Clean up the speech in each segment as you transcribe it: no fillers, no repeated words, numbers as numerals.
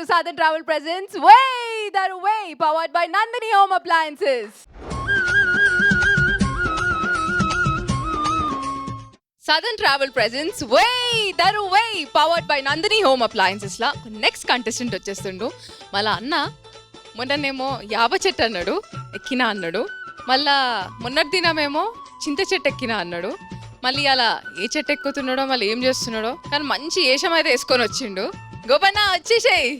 to Southern Travel presents Way That Way, powered by Nandini Home Appliances. Southern Travel presents Way That Way, powered by Nandini Home Appliances. లా next contestant వచ్చేస్తుండు. మళ్ళా అన్న మొన్ననేమో యాప చెట్టు అన్నాడు, ఎక్కినా అన్నాడు. మళ్ళా మొన్నటి దినమేమో చింత చెట్టు ఎక్కినా అన్నాడు. మళ్ళీ అలా ఏ చెట్టు ఎక్కుతున్నాడో మళ్ళీ ఏం చేస్తున్నాడో కానీ మంచి ఏషం అయితే వేసుకొని వచ్చిండు. గోపన్న వచ్చేసేయ్.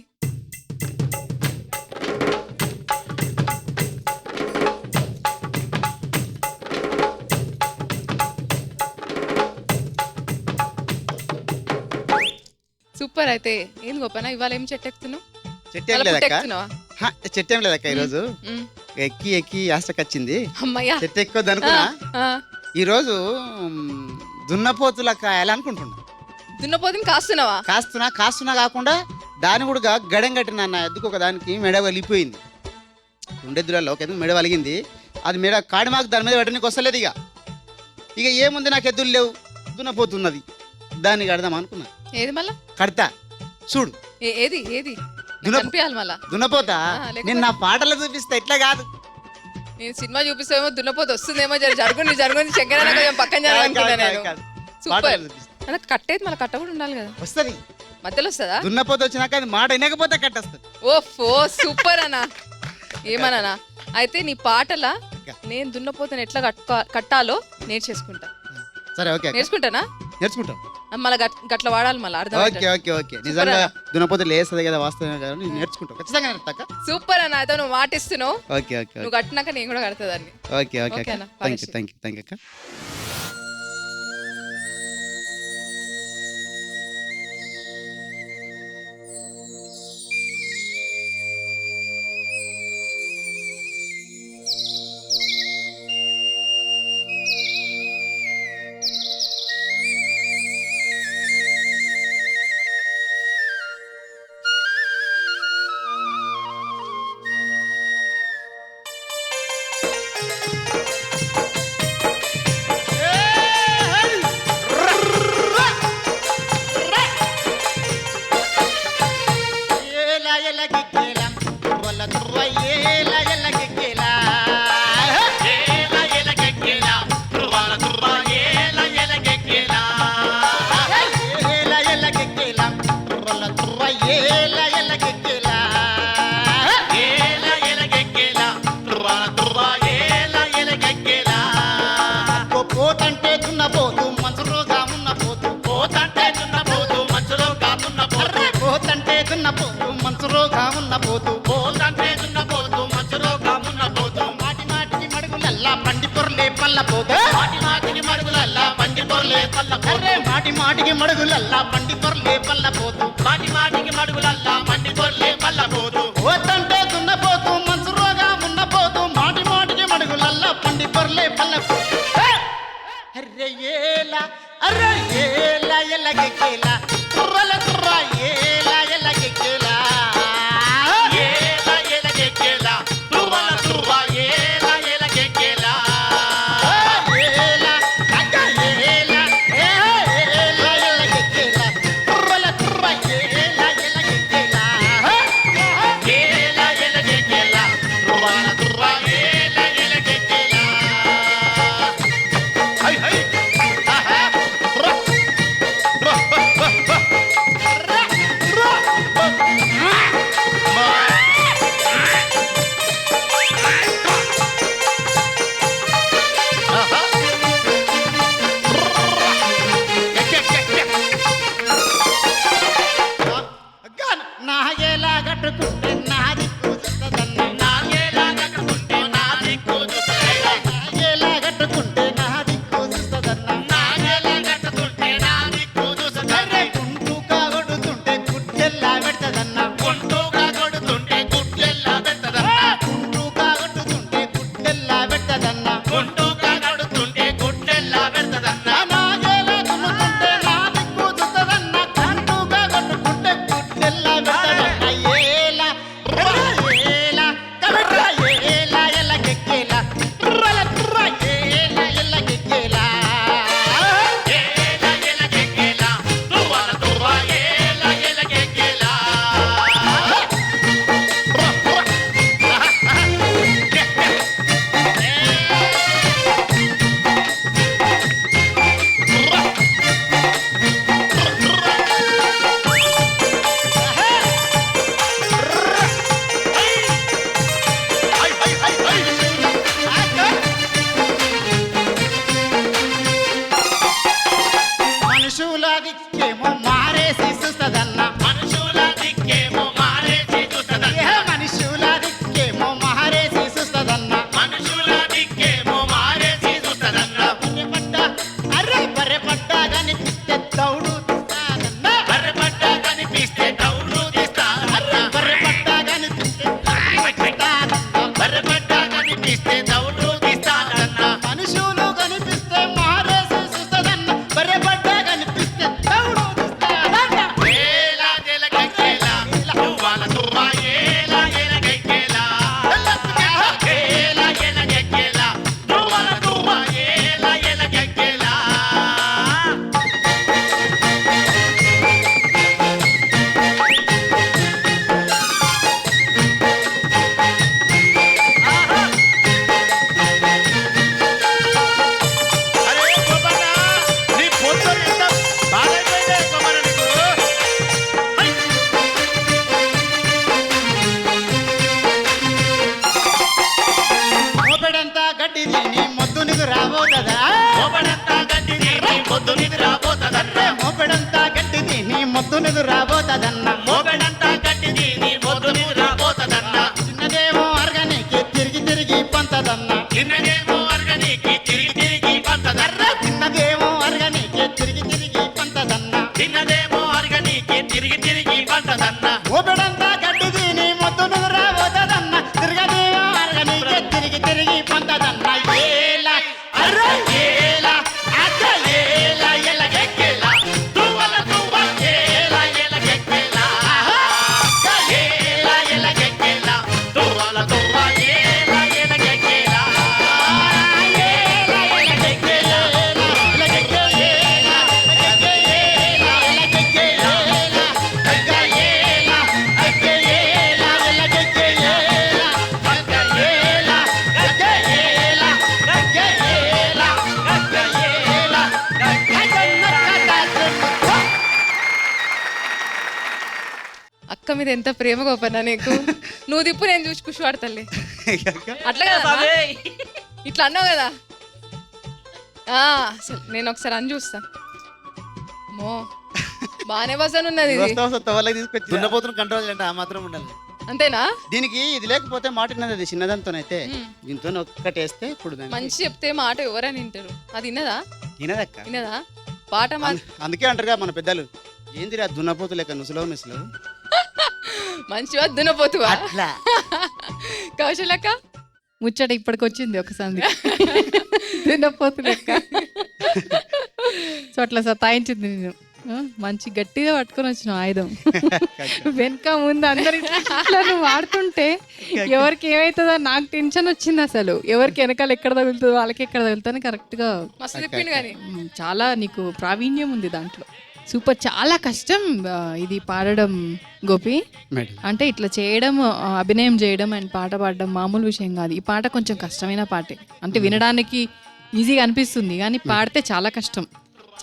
సూపర్. అయితే ఏంది గోపన్న ఇవాళ ఏం చెట్టు ఎక్కుతున్నావు? చెట్టేం లేదక్క ఈరోజు ఎక్కి ఎక్కి ఆశకొచ్చింది. అమ్మయ్యా చెట్టు ఎక్కువద్దు అనుకున్నా. ఈరోజు దున్నపోతుల కాయాలనుకుంటున్నా. దున్నపోతుని కాస్తున్నావా? కాస్తున్నా కాకుండా దాని కూడా గడెం కట్టిన అన్న ఎద్దుకు ఒక దానికి మెడ వలిగిపోయింది. ఉండెద్దులలో ఒక ఎద్దు మెడ వలిగింది. అది మెడ కాడి మాకు దాని మీద పెట్టడానికి వస్తలేదు. ఇక ఏముంది నాకు ఎద్దులు లేవు, దున్నపోతున్నది, దాన్ని కడదాం అనుకున్నా. ఏది మళ్ళా కడతా చూడు. ఏది ఏది మళ్ళా దున్నపోతా నేను నా పాటలు చూపిస్తా, ఇట్లా కాదు. నేను సినిమా చూపిస్తామేమో దున్నపోతు వస్తుందేమో జరుగుంది శంకరన్న పక్కన జరగనుకున్నా. సూపర్. కట్టేది మళ్ళీ కట్ట కూడా ఉండాలి కదా. వస్తుంది మధ్యలో వస్తుందా? దున్నపోతు వచ్చినాక అది మాట వినకపోతే కట్టేస్తుంది. ఓఫో సూపర్ అన్న. ఏమన్నా అయితే నీ పాటల నేను దున్నపోతుని ఎట్లా కట్టాలో నేర్చేసుకుంటా. సరే ఓకే నేర్చుకుంటానా? నేర్చుకుంటాం. మళ్ళీ గట్ల వాడాలి మళ్ళీ అర్థం. ఓకే ఓకే ఓకే నిజంగా దున్నపోతే లేస్తుంది కదా, వాస్తవమే కదా, నేను నేర్చుకుంటాం ఖచ్చితంగా నేర్చుకుంటా. సూపర్ అన్న. అయితే నువ్వు మాటిస్తున్నావు. ఓకే ఓకే నువ్వు కట్టినాక నేను కూడా కడతాదాన్ని. ఓకే ఓకే థ్యాంక్ యూ అక్క. మాటికి మడుగులల్లా బండి పొర్లే పల్లపోతు, మాటికి మడుగులల్లా బండి పొర్లే పల్లపోతు, పోతంటే దున్నపోతు మనసు రోగా ఉన్నపోతు, మాటికి మడుగులల్లా బండి పొర్లే పల్లపోతు. అర్రే ఏలా ఎల్లగెక్కేలా తుర్రల తుర్ర ఏలా ఎల్లగెక్కేలా తుర్రల తుర్ర ఏలా ఎల్లగెక్కేలా గడ్డిది నీ మొద్దు నీకు రాబోతుందా మోపెడంతా గడ్డిది నీ మొద్దు నీకు రాబోతదన్న మోపెడంతా గడ్డిది నీ మొద్దు నీకు రాబోతుందన్న మోపెడంతా గడ్డిది నీ మొద్దు నీకు రాబోతదన్న చిన్నదేమో అరగనికి తిరిగి తిరిగి పంతదన్న చిన్నదేమో అరగనీకి తిరిగి తిరిగి పంతదన్న చిన్నదేమో అరగనికి తిరిగి తిరిగి పంతదన్న చిన్నదేమో అరగనీకి తిరిగి తిరిగి పంతదన్న మోపెడంతా గడ్డిది నీ మొద్దు నీకు రాబోతుందన్న తిరగదేమో అరగనికి తిరిగి తిరిగి పంతదన్న ఏలా అర్ర ఏలా అర్ర ఏలా ఎలగెక్కెలా తువ్వల తువ్వ ఏలా ఎలగెక్కెలా ఏలా ఎలగెక్కెలా తువ్వల తువ్వ ఏలా ఎలగెక్కెలా ఏలా ఎలగెక్కెలా అక్క మీద ఎంత ప్రేమ గొప్పనా నీకు. నువ్వు దిప్పు నేను చూసి ఖుషి పడతలే. అట్లా కదా ఇట్లా అన్నావు కదా. అసలు నేను ఒకసారి అని చూస్తా. మో బాగానే వసన్ ఉన్నది ఇది. తీసుకొచ్చి దున్నపోతును కంట్రోల్ అంటే ఆ మాత్రం ఉండాలి. అంతేనా? దీనికి ఇది లేకపోతే మాట విన్నది అది చిన్నదంతోనైతే దీంతో ఒక్కటేస్తే ఇప్పుడు దానికి మంచి చెప్తే మాట ఎవరైనా వింటారు. అది విన్నదా? వినదక్క. విన్నదా పాట? అందుకే అంటారుగా మన పెద్దలు, ఏందిరా దున్నపోతు లేక నుసులవు నుసులవు మంచివా దున్నపోతువా? అట్లా కౌశలక్క ముచ్చట ఇప్పటికొచ్చింది ఒకసారి తిన్నపోతు లెక్క. సో అట్లా సతాయించింది నేను. మంచి గట్టిగా పట్టుకొని వచ్చిన ఆయుధం. వెనక ముందు అందరి నువ్వు వాడుతుంటే ఎవరికి ఏమవుతుందో నాకు టెన్షన్ వచ్చింది. అసలు ఎవరికి వెనకాల ఎక్కడ తగులుతుందో వాళ్ళకి ఎక్కడ తగులుతుందో కరెక్ట్ గా. మస్తు చెప్పిండు కానీ చాలా నీకు ప్రావీణ్యం ఉంది దాంట్లో. సూపర్. చాలా కష్టం ఇది పాడడం గోపి. మేడం అంటే ఇట్లా చేయడం, అభినయం చేయడం అండ్ పాట పాడడం మామూలు విషయం కాదు. ఈ పాట కొంచెం కష్టమైన పాటే. అంటే వినడానికి ఈజీగా అనిపిస్తుంది కానీ పాడితే చాలా కష్టం.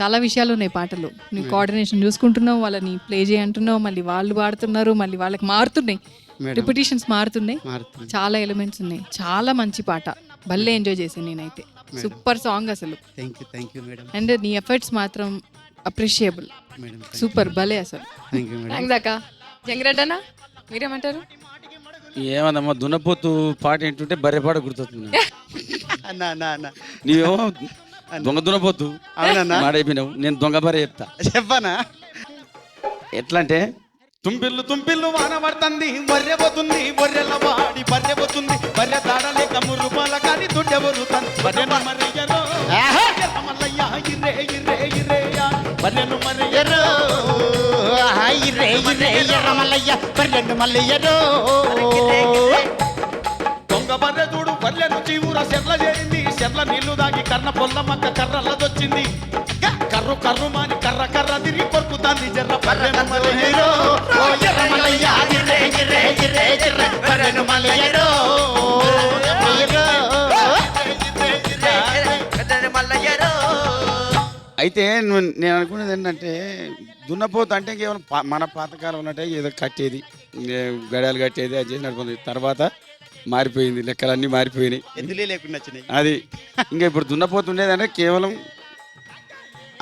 చాలా విషయాలు ఉన్నాయి పాటలు. నీ కోఆర్డినేషన్ చూసుకుంటున్నావు, వాళ్ళని ప్లే చేయంటున్నావు, మళ్ళీ వాళ్ళు పాడుతున్నారు, మళ్ళీ వాళ్ళకి మారుతున్నాయి, రిపిటేషన్స్ మారుతున్నాయి, చాలా ఎలిమెంట్స్ ఉన్నాయి. చాలా మంచి పాట, భలే ఎంజాయ్ చేశాను నేనైతే. సూపర్ సాంగ్ అసలు. Thank you madam. అండ్ నీ ఎఫర్ట్స్ మాత్రం అప్రిషియబుల్. సూపర్, భలే అసలు. థ్యాంక్స్ అక్క. జంగిరెడ్డనా మీరేమంటారు? ఏమన్నమ్మా దున్నపోతు పాట ఏంటంటే బర్రె పాట గుర్తొస్తుంది. అన్నా అన్నా అన్నా నీవేమో దొంగ దున్నపోతు అవునన్నా మాడైపోయినావు, నేను దొంగ బర్రె చెప్తా. చెప్పనా? ఎట్లా అంటే తుంపిల్లు తుంపిల్లు వాన పడుతుంది, బర్రె పోతుంది, బొర్రెల వాడి బర్రె పోతుంది, బర్రె తాడలేక మురుపాల కానీ దుడ్డెవరుతుంది, బర్రెను మర్రయ్యరో మల్లయ్య ఇర్రే ఇర్రే ఇర్రేయా, బర్రెను మర్రయ్యరో దొంగ బర్రె చూడు బర్రెను చీవుర సెర్ల చేరింది, సెర్ల నీళ్లు దాగి కర్ణ పొల్లమ్మక్క కర్రల్లదొచ్చింది, కర్రు కర్రు మాని కర్ర కర్ర తిరిగి కొరుకుతాంది జర్ర బర్రెను మర్రయ్యరో అయితే నేను అనుకునేది ఏంటంటే దున్నపోతు అంటే కేవలం మన పాతకాలం ఉన్నట్టే ఏదో కట్టేది, గడాలు కట్టేది, అది చేసి నడుపుతుంది. తర్వాత మారిపోయింది, లెక్కలన్నీ మారిపోయినాయి, ఎందులే లేకుండా వచ్చినాయి. అది ఇంకా ఇప్పుడు దున్నపోతు ఉండేదంటే కేవలం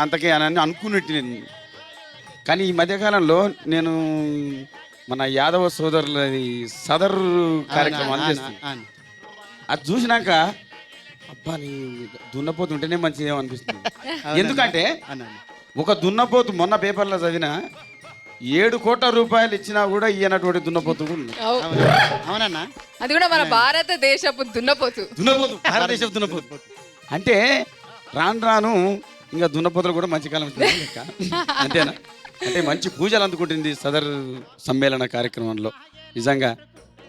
అంతకే అని అనుకున్నట్టు నేను. కానీ ఈ మధ్యకాలంలో నేను మన యాదవ సోదరులది సదర్ కార్యక్రమం చేస్తాను. అది చూసినాక అబ్బా నీ దున్నపోతు ఉంటేనే మంచిది అనిపిస్తుంది. ఎందుకంటే ఒక దున్నపోతు మొన్న పేపర్లో చదివిన 7 కోట్ల రూపాయలు ఇచ్చినా కూడా ఇయ్యనటువంటి దున్నపోతు అవునన్నా. అది కూడా మన భారతదేశపు దున్నపోతు. భారతదేశపు దున్నపోతు అంటే రాను రాను ఇంకా దున్నపోతులు కూడా మంచి కాలం లెక్క. అంతేనా? అంటే మంచి పూజలు అందుకుంటుంది సదర్ సమ్మేళన కార్యక్రమంలో. నిజంగా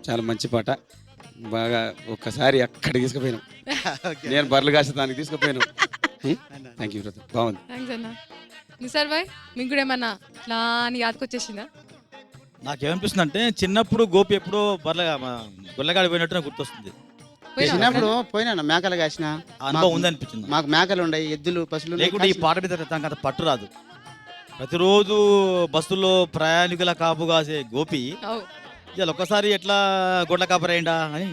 చాలా మంచి పాట. బాగా ఒక్కసారి అక్కడికి తీసుకుపోయినాం. నేను బర్రెలు కాసేదానికి తీసుకుపోయాను. థ్యాంక్ యూ బ్రదర్, బాగుంది. థ్యాంక్స్ అన్న. నిసార్ భాయ్ మీకు కూడా ఏమన్నా ఇట్లా అని యాదకొచ్చేసిందా? నాకేమనిపిస్తుంది అంటే చిన్నప్పుడు గోపి ఎప్పుడో గొల్లగాడి పోయినట్టు నాకు గుర్తొస్తుంది. చిన్నప్పుడు పోయినా మేకలు కాసిన అనుభవం ఉంది అనిపించింది. మాకు మేకలు ఉన్నాయి, ఎద్దులు, పశువులు. లేకుంటే ఈ పాట మీద తనకు అంత పట్టు రాదు. ప్రతిరోజు బస్సుల్లో ప్రయాణికుల కాపు కాసే గోపి ఇవాళ ఒక్కసారి ఎట్లా గొడ్ల కాపరేయండా అని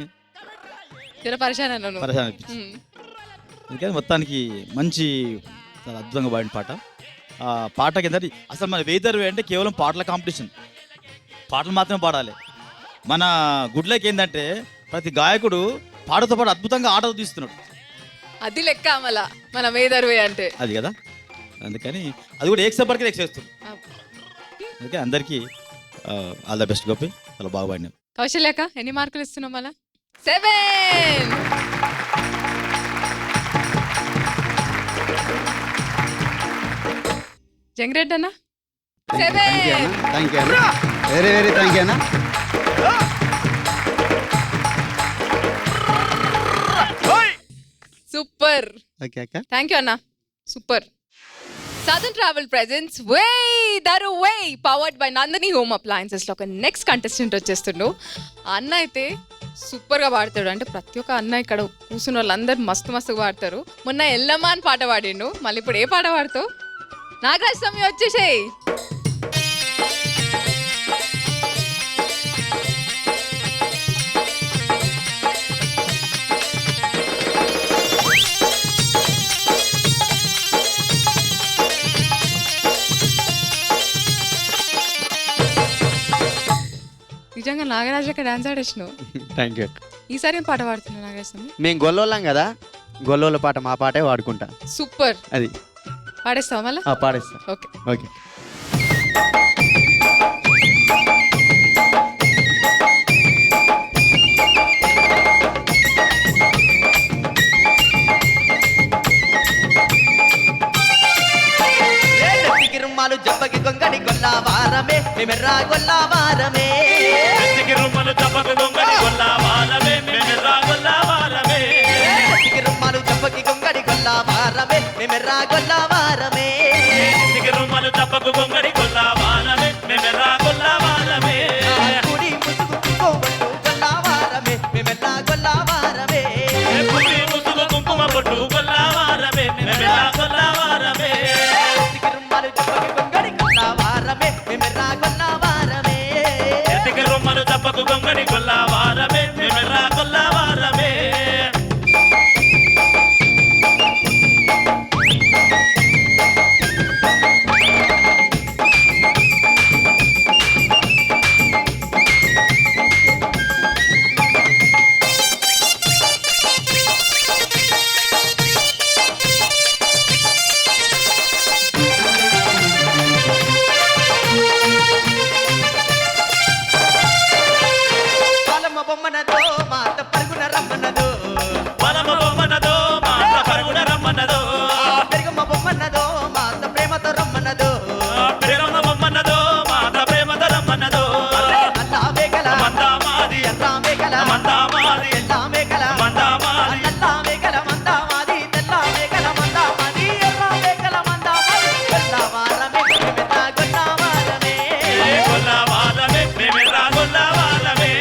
పరిశాన్ పరిశాన్ అనిపించింది. అందుకని మొత్తానికి మంచి చాలా అద్భుతంగా పాడిన పాట. ఆ పాటకి ఏంటంటే అసలు మన వెదర్ అంటే కేవలం పాటల కాంపిటీషన్, పాటలు మాత్రమే పాడాలి. మన గుడ్లకి ఏంటంటే ప్రతి గాయకుడు పాటతో పాటు అద్భుతంగా ఆటలు తీస్తున్నాడు, అది లెక్క మళ్ళా మన వేదర్వే అంటే. అది కదా. అందుకని అది కూడా ఏక్సపర్కి చేస్తుంది. అందుకే అందరికీ ఆల్ ద బెస్ట్ గోపి, చాలా బాగా పాడినావు. కౌశల్యక ఎన్ని మార్కులు ఇస్తున్నావు మళ్ళా? 7. జంగ్రెడ్ అన్న 7. థ్యాంక్ యూ అన్న, వెరీ వెరీ థ్యాంక్ యూ అన్న. సూపర్, ఓకే అక్క. థ్యాంక్ యూ అన్న, సూపర్. సదర్న్ ట్రావెల్ ప్రెజెంట్స్ వే దరు వే powered by Nandini home appliances లో ఒక నెక్స్ట్ కంటెస్టెంట్ వచ్చేస్తుండు. ఆ అన్న అయితే సూపర్ గా పాడతాడు. అంటే ప్రతి ఒక్క అన్న ఇక్కడ కూర్చున్న వాళ్ళందరూ మస్తు మస్తుగా పాడతారు. మొన్న ఎల్లమ్మ అని పాట పాడిండు, మళ్ళీ ఇప్పుడు ఏ పాట పాడుతావు? నాగరాజ్ స్వామి వచ్చేసేయ్. నిజంగా నాగరాజ్ అక్కడ డాన్స్ ఆడేసినావు. Thank you. ఈసారి ఏం పాట పాడుతున్నావు నాగరాజ్ స్వామి? మేము గొల్లోళ్ళం కదా, గొల్లోళ్ళ పాట మా పాటే వాడుకుంటా. సూపర్, అది పాడేస్తావా మళ్ళా? పాడేస్తా. ఓకే. ఓకే. రుమ్మాలు జబ్బకి గొంగడి గొల్లావారమే మెమెర్రా గొల్లావారమే. రుమ్మలు జబ్బకి గొంగడి గొల్లావారమే మెమెర్రా గొల్లావారమే. రుమ్మాలు జబ్బకి గొంగడి గొల్లావారమే మెమెర్రా గొల్లావారమే. రుమ్మలు జబ్బకు గొంగడి గొల్లావారమే మెమెర్రా గొల్లావారమే. కుడి ముసుగు కుంకుమబొట్టు గొల్లావారమే మెమెర్రా గొల్లావారమే. కుడి ముసుగు కుంకుమ బొట్టు గొల్లావారమే మెమెర్రా గొల్లావారమే. రుమ్మాలు జబ్బకి గొంగడి గొల్లావారమే మెమెర్రా గొల్లావారమే. రుమ్మలు జబ్బకు గొంగడి గొల్లావారమే మెమెర్రా గొల్లావారమే. పాలమ్మ బొమ్మనదో మాత పరుగున రమ్మన్నదో. బలమ బొమ్మనదో మాట పరుగున రమ్మన్నదో. పెరుగమ్మ బొమ్మన్నదో మాత ప్రేమతో రమ్మన్నదో. ప్రేమ బొమ్మన్నదో మాట ప్రేమతో రమ్మన్నదో. అల్లా మేకల మందా మాది ఎల్లా మేకల మందా మాది ఎల్లా మేకల మందా మాది అల్లా మేకల మందా మాది తెల్లా మేకల మందా మాది ఎల్లా మేకల మందా మాది గొల్లవారమే మెమెర్రా గొల్లవారమే. గొల్లావారమే మెమెర్రా గొల్లావారమే.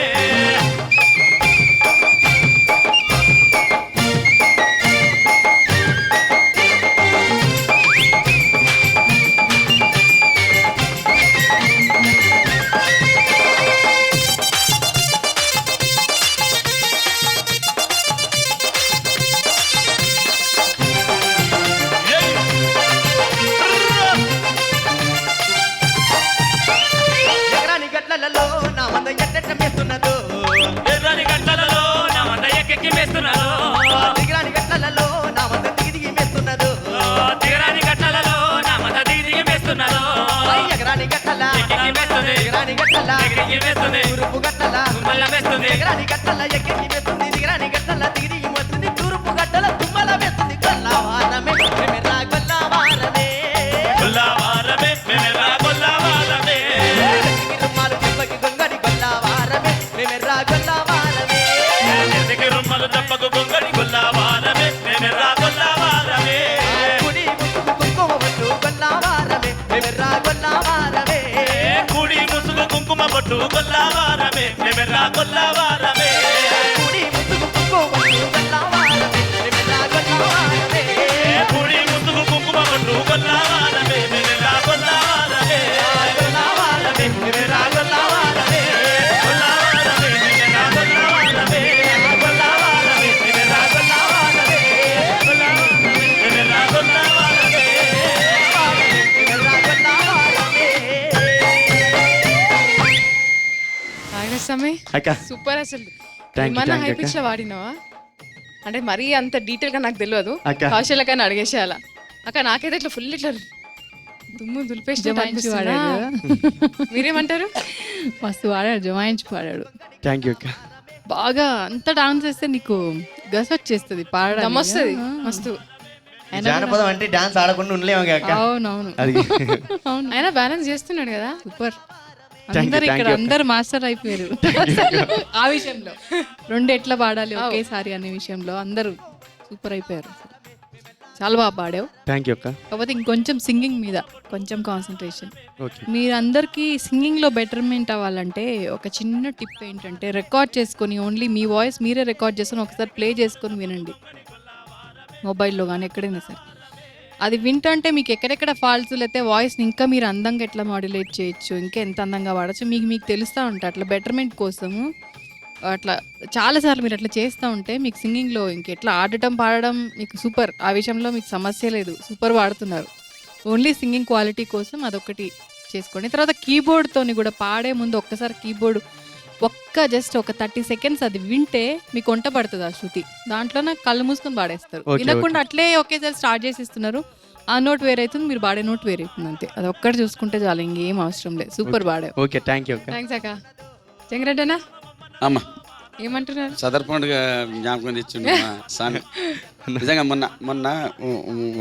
ఎకరాని గట్లలో నా మంద ఎట్టెట్ట మేస్తున్నదో. ఎర్రని గంటలలో నా మంద ఎక్కెక్కి మేస్తున్నారు. ఎకరాని గట్లలో నా మంద దిగి దిగి మేస్తున్నదో. తీరాని గంటలలో నా మంద దిగి దిగి మేస్తున్నారు. ఎకరాని గట్టల ఎక్కెక్కి మేస్తుంది ఎకరాని గట్టల ఎక్కెక్కి మేస్తుంది తూర్పు గట్టల మల్ల మేస్తుంది. ఎకరాని గట్టల ఎక్కెక్కి మేస్తుంది దిగరాని గట్టల దిగి దిగి వస్తుంది తూర్పు గట్టల తుమ్మల వేస్తుంది గొల్లవారమే మెమెర్రా గొల్లవారమే. గొల్లావారమే మెమెర్రా గొల్లావారమే. రుమ్మాలు చెప్పకి గొంగడి గొల్లవారమే మెమెర్రా గొల్లవారమే. రుమ్మలు తప్పకు గొంగడి గొల్లావారమే మెమెర్రా గొల్లావారమే. కుడి ముసుగు కుంకుమ బొట్టు గొల్లవారమే మెమెర్రా గొల్లవారమే. కుడి ముసుగు కుంకుమ బొట్టు గొల్లావారమే మెమెర్రా గొల్లావారమే. కుడి ముసుగు కుంకుమ బొట్టు గొల్లవారమే మెమెర్రా గొల్లవారమే. కుడి ముసుగు కుంకుమ బొట్టు గొల్లావారమే మెమెర్రా గొల్లావారమే. గొల్లవారమే మెమెర్రా గొల్లవారమే. గొల్లావారమే మెమెర్రా గొల్లావారమే. గొల్లవారమే మెమెర్రా గొల్లవారమే. అక్క సూపర్ అసలు. Thank you, ఏమన్నా thank you, హై పిచ్ లో వాడినావా? అంటే మరీ అంత డీటెయిల్ గా నాకు తెలియదు. అక్క. కౌశల్యకైనా అడిగేసేయాల. అక్క నాకైతే ఇట్లా ఫుల్ ఇట్లా దుమ్ము దులిపేసినట్టు జమాయించి అనిపిస్తుందా? వాడాడు. మీరేమంటారు? మస్తు వాడాడు, జమాయించి పాడాడు. థ్యాంక్ యూ అక్క. బాగా అంత డాన్స్ చేస్తే నీకు గస్ వచ్చేస్తుంది పాడడానికి. దమ్మొస్తుంది మస్తు. జానపదం అంటే డాన్స్ ఆడకుండా ఉండలేము కాక. అవునవును అది అవును. ఆయన బ్యాలెన్స్ చేస్తున్నాడు కదా. సూపర్. you, అందరు thank ఇక్కడ you, అందరు మాస్టర్ అయిపోయారు ఆ విషయంలో. రెండు ఎట్లా పాడాలి ఒకేసారి అనే విషయంలో అందరూ సూపర్ అయిపోయారు. చాలా బాగా పాడావు. థ్యాంక్ యూ అక్క. కాకపోతే ఇంకొంచెం సింగింగ్ మీద కొంచెం కాన్సన్ట్రేషన్. ఓకే. మీరందరికీ సింగింగ్లో బెటర్మెంట్ అవ్వాలంటే ఒక చిన్న టిప్ ఏంటంటే రికార్డ్ చేసుకొని ఓన్లీ మీ వాయిస్ మీరే రికార్డ్ చేసుకొని ఒకసారి ప్లే చేసుకొని వినండి, మొబైల్లో కానీ ఎక్కడైనా సరే. అది వింటంటే మీకు ఎక్కడెక్కడ ఫాల్ట్స్ లేకపోతే వాయిస్ని ఇంకా మీరు అందంగా ఎట్లా మాడ్యులేట్ చేయొచ్చు, ఇంకా ఎంత అందంగా వాడచ్చు మీకు తెలుస్తూ ఉంటాయి. అట్లా బెటర్మెంట్ కోసము అట్లా చాలాసార్లు మీరు అట్లా చేస్తూ ఉంటే మీకు సింగింగ్లో ఇంకెట్లా ఆడటం పాడడం మీకు సూపర్. ఆ విషయంలో మీకు సమస్య లేదు, సూపర్ వాడుతున్నారు. ఓన్లీ సింగింగ్ క్వాలిటీ కోసం అదొకటి చేసుకోండి. తర్వాత కీబోర్డ్తోని కూడా పాడే ముందు ఒక్కసారి కీబోర్డ్ జస్ట్ ఒక 30 seconds అది వింటే మీకు వంట పడుతుంది ఆ శృతి. దాంట్లో నాకు కళ్ళు మూసుకొని పాడేస్తారు. Okay, వినకుండా అట్లే ఒకేసారి స్టార్ట్ చేసిస్తున్నారు. ఆ నోట్ వేరైతుంది, మీరు పాడే నోట్ వేరైతుంది, అంతే. అది ఒక్కటి చూసుకుంటే చాలు, ఇంకేం అవసరం లేదు. సూపర్ పాడావు. ఓకే థ్యాంక్ యూ అక్క. థ్యాంక్స్ అక్క. జంగరెడ్డనా అమ్మ ఏమంటున్నారు? సదర్ పండుగ జ్ఞాపకం తెచ్చిండు మా స్వామి. నిజంగా మొన్న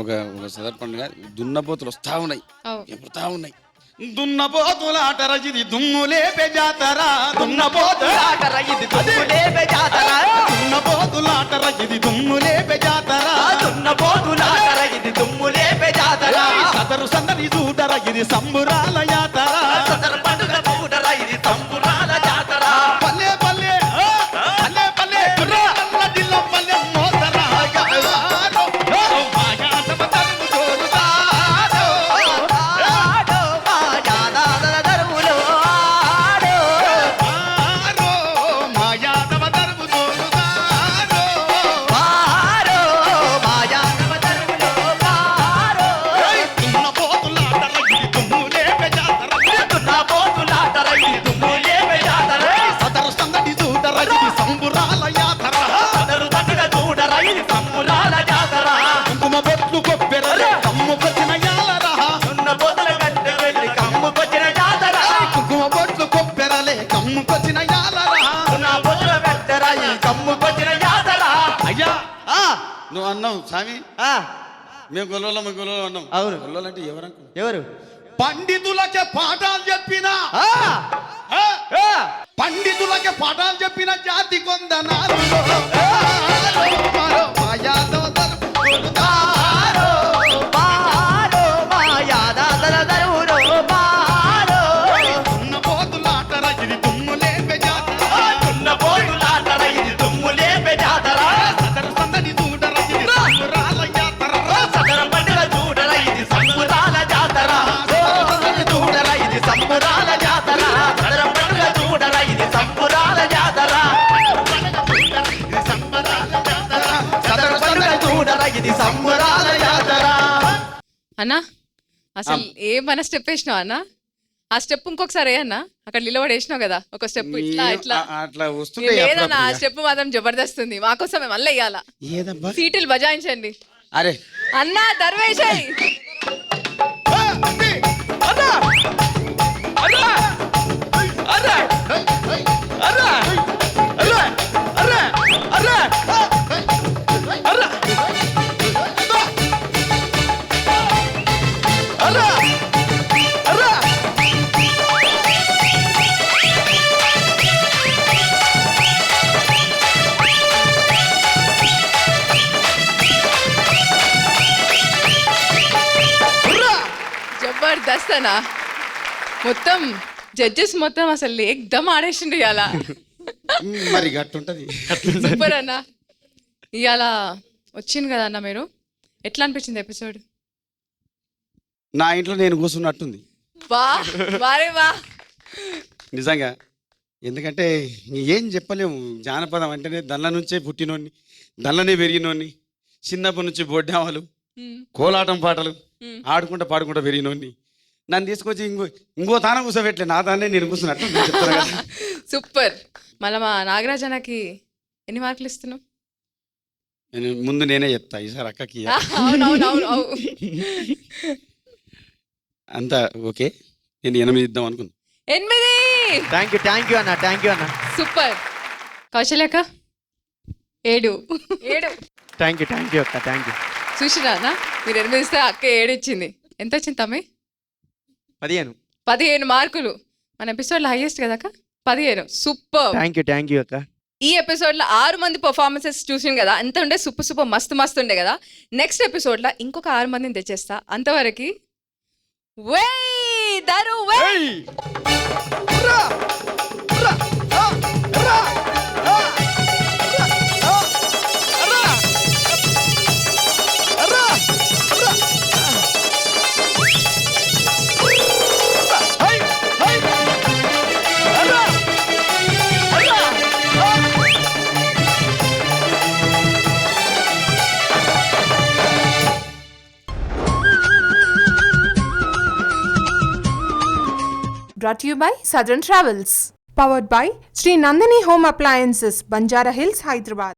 ఒక సదర్ పండుగ దున్నపోతులు వస్తా ఉన్నాయి, ఎప్పుడుతా ఉన్నాయి. దున్నపోతులాటర ఇది దుమ్ములేపే జాతర, దున్నపోతులాటర ఇది దుమ్ములేపే జాతర, దున్నపోతులాటర ఇది దుమ్ములేపే జాతర, దున్నపోతులాటర ఇది దుమ్ములేపే జాతర, సదరు సందడి చూడర ఇది సంబురాల యాతర, సదరు పండుగ చూడర ఇది సంబురాల జాతర, పల్లె పల్లె పల్లె పల్లె గుర్రాల దిల్ల పల్లె మోతర నువ్వు అన్నావు స్వామి, మేము గొల్లలం అన్నాం. అవును. గొల్లలంటే ఎవరనుకో, ఎవరు? పండితులకే పాఠాలు చెప్పిన పండితులకే పాఠాలు చెప్పిన జాతి కొందనాలు దున్నపోతులాటర ఇది దుమ్ములేపే జాతర, దున్నపోతులాటర ఇది దుమ్ములేపే జాతర, సదరు సందడి చూడర ఇది సంబురాల యాతర, సదర పండుగ చూడర ఇది సంబురాల జాతర, చూడర ఇది సంబురాల జాతర, సదర పండుగ చూడర ఇది సంబురాల జాతర, సదర పండుగ చూడర ఇది సంబురాల జాతర. అన్నా అసలు ఏమన్నా స్టెప్ వేసినావు అన్న? ఆ స్టెప్ ఇంకొకసారి అన్నా, అక్కడ నిలబడి వేసినావు కదా ఒక స్టెప్ ఇట్లా ఇట్లా. అట్లా వస్తుంటే లేదన్నా ఆ స్టెప్ మాత్రం జబర్దస్త్ ఉంది. మాకోసం మళ్ళీ ఇయ్యాలా, ఏదబ్బా సీటీలు బజాయించండి అరే అన్నా. దర్వేషయ్ జబర్దస్త్ అన్నా. మొత్తం జడ్జెస్ మొత్తం అసలు ఏకదమ్ ఆడేసిండు ఇవాళ. మరి గట్టుంటది. సూపర్ అన్న. ఇవాళ వచ్చింది కదా అన్న, మీరు ఎట్లా అనిపించింది ఎపిసోడ్? నా ఇంట్లో నేను కూర్చున్నట్టుంది వా వారే వా. నిజంగా. ఎందుకంటే ఏం చెప్పలేము, జానపదం అంటేనే దళ్ళ నుంచే పుట్టినోడిని, దళ్ళనే పెరిగినోడిని, చిన్నప్పటి నుంచి బొడ్డామలు కోలాటం పాటలు ఆడుకుంటా పాడుకుంటా పెరిగినోడిని. నన్ను తీసుకొచ్చి ఇంకో తాన కూర్చోబెట్టలే, నా తానే నేను కూర్చున్నట్టు నేను చెప్తాను కదా. సూపర్. మళ్ళీ మా నాగరాజనకి ఎన్ని మార్కులు ఇస్తున్నావు? ముందు నేనే చెప్తా, ఈసారి అక్కకి అవునవునవును. అంతా ఓకే. నేను 8 ఇద్దాం అనుకున్నా. 8. థ్యాంక్ యూ అన్న. సూపర్. కౌశల్యక్క 7. థ్యాంక్ యూ అక్క, థ్యాంక్ యూ. చూసిరానా, మీరు 8 ఇస్తే అక్క 7 ఇచ్చింది. ఎంత వచ్చింది తమ్మి? 15 మార్కులు. మన ఎపిసోడ్లో హైయెస్ట్ కదా అక్క? 15. సూపర్. థ్యాంక్ యూ అక్క. ఈ ఎపిసోడ్లో 6 మంది పర్ఫార్మెన్సెస్ చూసాం కదా, ఎంత ఉండే సూపర్ మస్తు ఉండే కదా. నెక్స్ట్ ఎపిసోడ్లో ఇంకొక 6 మందిని తెచ్చేస్తా. అంతవరకు దరు Brought to you by Southern Travels. Powered by Sri Nandini Home Appliances, Banjara Hills, Hyderabad.